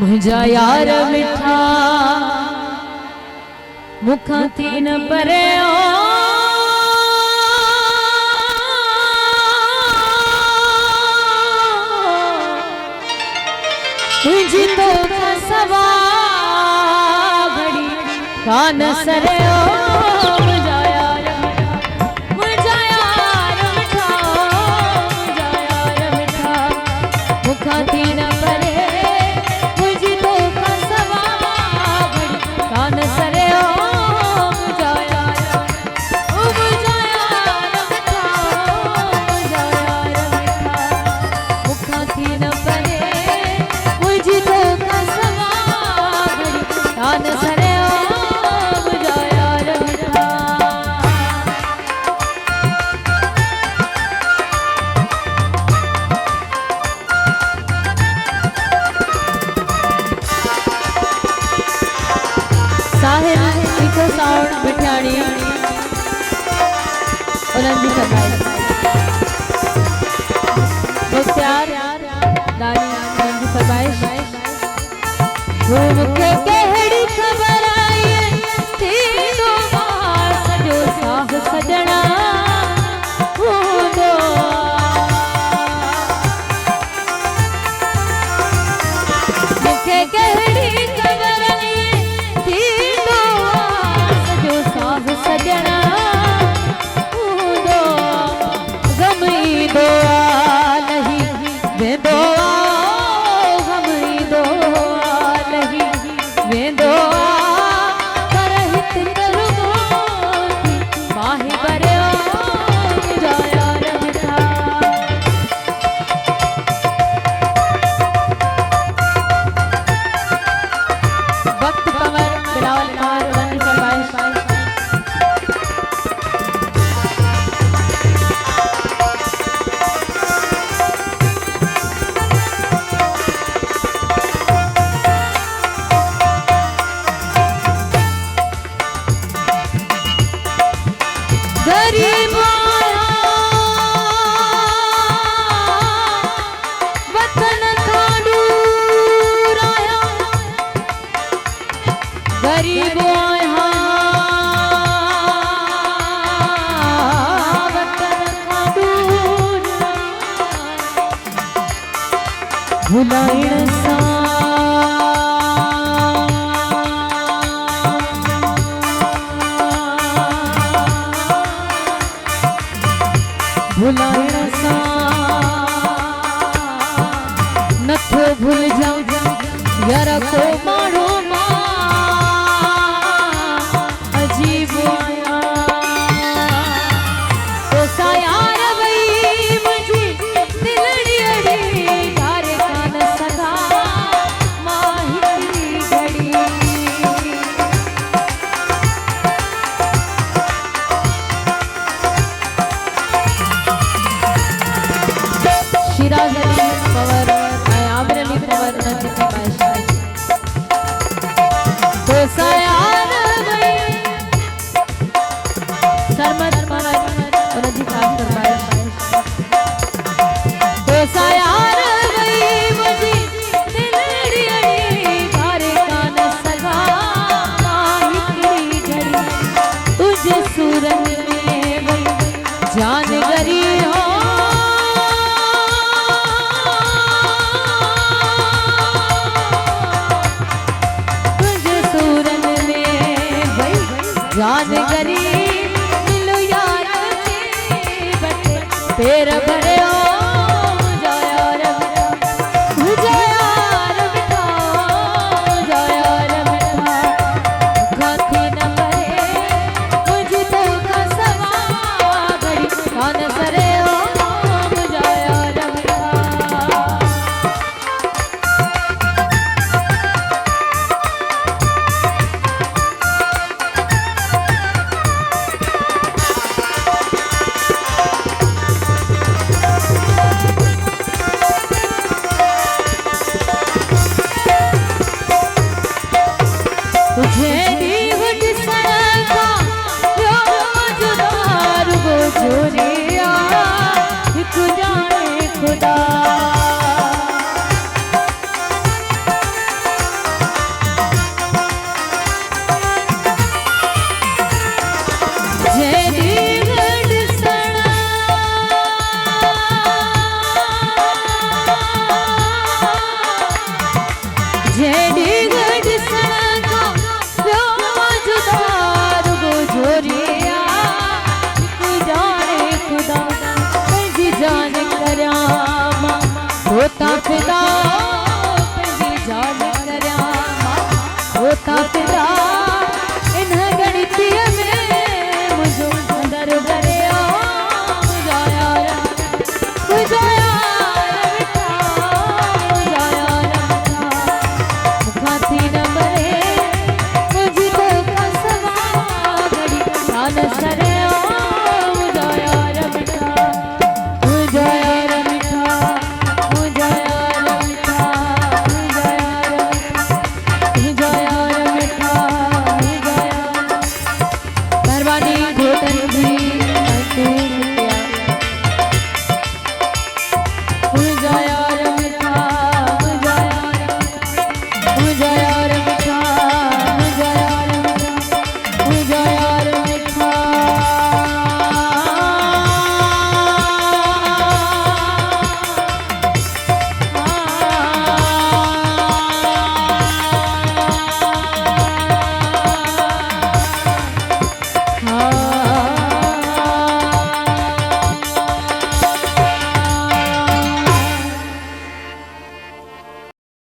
मुझा यार मिठा मुखाथी न परे मुझी तो खसवा घड़ी कान सरे मुझा यार मिठा मुखाथी न परे साउंड बिठानी उनकी सफाई मुख्तार दानी उनकी फरमाइश वो मुखे केड़ी खबर आई थी दो बार सजो साह सजना वो दो मुखे केड़ी खबर सजना दो गमी दो नहीं वे दो गमी दो नहीं वे दो करहित करुगो माही बरे जाया रमिठा वक्त कमर बिलावल मार वन फरमाइश गरीब वतन का दूर आया गरीब वतन का दूर भुलाइण सा भुलाइण सा नथो भूल जाऊं यार को मारो अजीब आया तो सा यार वही मुझी दिलड़ी अड़ी धारे कान सगा माही घड़ी शिराज अली पवर आमिर अली पवर नजी फरमाइश तो सयान गई सरमत पवर नजी खास फरमाइश तो सयान गई मुझी दिलड़ी अड़ी धारे कान सगा माही घड़ी तुझे सूरत में गई जान गरी हो जान गरीब मिलो यार तेरा भरे जेडी गड सणका प्यो जुदार गो जोरिया जाने खुदा जी जाने करामा होता फिदा